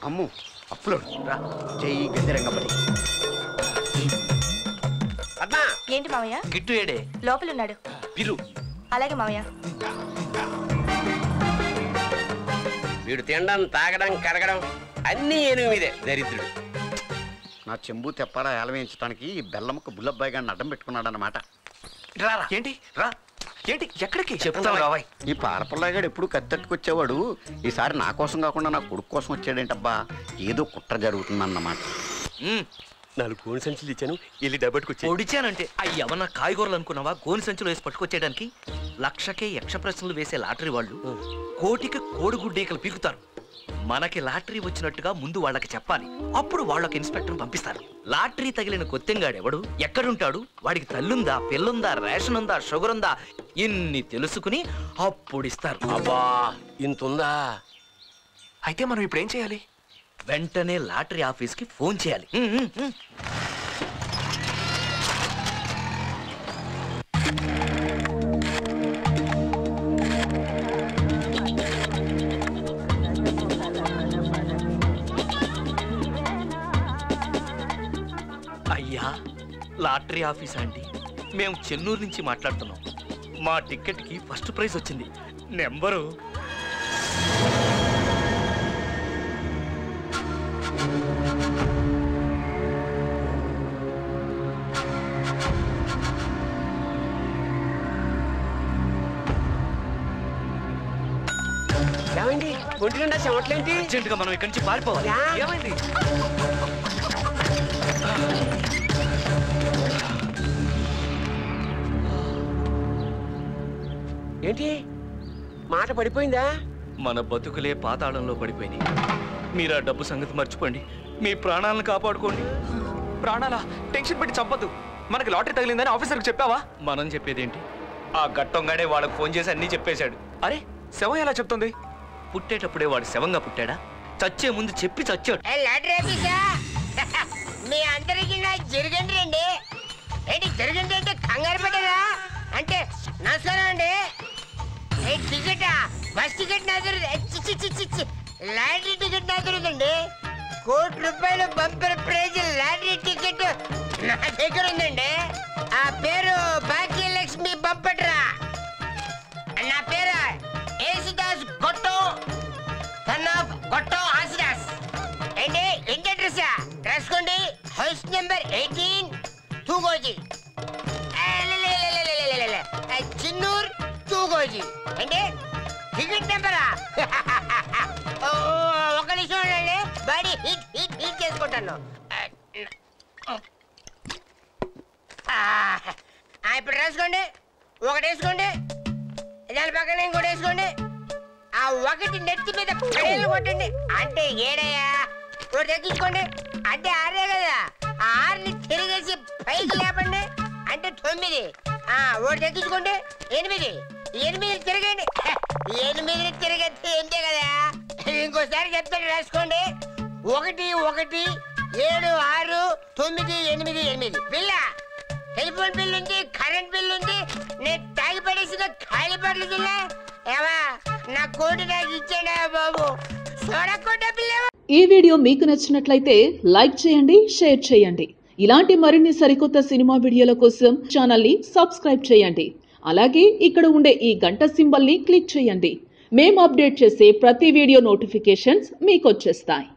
అమ్ము upload రా జై గజరంగపతి. ఏంటి మావయ్య? గిట్టు ఏడే లోపల ఉన్నాడు. పిలు. అలాగే మావయ్య. వీడు తినడం తాగడం కడగడం అన్నీ ఏనుగు మీదే దరిద్రుడు. నా చెంబు తెప్పారా ఏలవేయించడానికి ఈ బెల్లమ్మకు బుల్లబ్బాయి గారిని అడ్డం పెట్టుకున్నాడు అన్నమాట. ఏంటి రా ఏంటి ఎక్కడికి చెప్తావు రావాయ్. ఈ పారపల్లాగాడు ఎప్పుడు కత్తెట్టుకొచ్చేవాడు, ఈసారి నా కోసం కాకుండా నా కొడుకు కోసం వచ్చాడేంటబ్బా. ఏదో కుట్ర జరుగుతుందన్నమాట. 4 గోను సంచులు ఇచ్చాను, వెళ్ళి డబ్బట్టుకొచ్చి పొడిచానంటే అయ్యవన్న కాయగూరలు అనుకున్నావా? గోను సంచులు వేసి పట్టుకొచ్చేయడానికి 1,00,000కే యక్ష ప్రశ్నలు వేసే లాటరీ వాళ్ళు 1,00,000కి కోడిగుడ్డేకలు పీకుతారు. మనకి లాటరీ వచ్చినట్టుగా ముందు వాళ్ళకి చెప్పాలి, అప్పుడు వాళ్ళకి ఇన్స్పెక్టర్ పంపిస్తారు. లాటరీ తగిలిన కొత్తెంగాడెవడు, ఎక్కడుంటాడు, వాడికి తల్లుందా, పిల్లుందా, రేషన్ ఉందా, షుగర్ ఉందా, ఇన్ని తెలుసుకుని అప్పుడు ఇస్తారు. అబ్బా ఇంతుందా? అయితే మనం ఇప్పుడు ఏం చేయాలి? వెంటనే లాటరీ ఆఫీస్కి ఫోన్ చేయాలి. అయ్యా లాటరీ ఆఫీస్ అండి, మేము చెన్నూరు నుంచి మాట్లాడుతున్నాం. మా టికెట్కి ఫస్ట్ ప్రైజ్ వచ్చింది. నెంబరు ఏమైంది? ఒంటి నిండా చెమట్లేంటి? అర్జెంటుగా మనం ఇక్కడి నుంచి పారిపోవాలి. ఏమైంది? ఏంటి మాట పడిపోయిందా? మన బతుకులే పాతాళంలో పడిపోయినాయి. మీరు ఆ డబ్బు సంగతి మర్చిపోండి, మీ ప్రాణాలను కాపాడుకోండి. ప్రాణాలా? టెన్షన్ పెట్టి చంపద్దు. మనకి లాటరీ తగిలిందని ఆఫీసర్కి చెప్పావా? మనం చెప్పేదేంటి? ఆ గట్టంగాడే వాళ్ళకి ఫోన్ చేసి అన్నీ చెప్పేశాడు. అరే శవం ఎలా చెప్తుంది? పుట్టేటప్పుడే వాడు శవంగా పుట్టాడా? చచ్చే ముందు చెప్పి చచ్చాడు. మీ అందరికి జరిగండి రండి. ఏంటి జరిగండి అంటే కంగారు పెట్టదా అంటే? నమస్కారం అండి. టికెట్ బస్ టికెట్ నా దొరుకుతుంది, లాటరీ టికెట్ నా దొరుకుతుంది. ₹1,00,000 బంపర్ ప్రైజ్ లాటరీ టికెట్ నా దగ్గర ఉందండి. ఆ పేరు భాగ్యలక్ష్మి బంపట్రా. నా పేరు యేసుదాస్ గొట్టో, సన్ ఆఫ్ గొట్టో ఆసిదాస్. ఏంటి ఇంటి అడ్రస్ రాసుకోండి. House number 18 తూగోజీ, Chinnur తూగోజీ. అంటే టికెట్ నెంబరా? ఒక నిమిషం ఉండండి, బాడీ హీట్ హీట్ హీట్ చేసుకుంటాను. ఇప్పుడు రాసుకోండి. ఒకటి వేసుకోండి, దాని పక్కన ఇంకోటి వేసుకోండి. ఆ ఒకటి నెత్తి మీద పడేళ్ళు కొట్టండి. అంటే ఏడయ్యా? ఒకటి తగ్గించుకోండి, అంటే 6 కదా. ఆ 6ని తిరిగేసి పైకి లేపండి, అంటే 9. ఒకటి తగ్గించుకోండి, 8. 8 తిరగండి. 8 తిరగద్ది ఏంటే కదా. ఇంకోసారి చెప్తాను, రాసుకోండి. 1 1 7 6 9 8 8. బిల్ల టెలిఫోన్ బిల్ ఉంది, కరెంట్ బిల్ ఉంది. నేను తాగి పడేసిన ఖాళీ పడలు జిల్లా ఏవా నా కోటి నాకు ఇచ్చాడా బాబు? చూడకోట బిల్ల. ఈ వీడియో మీకు నచ్చినట్లయితే లైక్ చేయండి, షేర్ చేయండి. ఇలాంటి మరిన్ని సరికొత్త సినిమా వీడియోల కోసం ఛానల్ని సబ్స్క్రైబ్ చేయండి. అలాగే ఇక్కడ ఉండే ఈ గంట సింబల్ని క్లిక్ చేయండి. మేము అప్డేట్ చేసే ప్రతి వీడియో నోటిఫికేషన్స్ మీకు వచ్చేస్తాయి.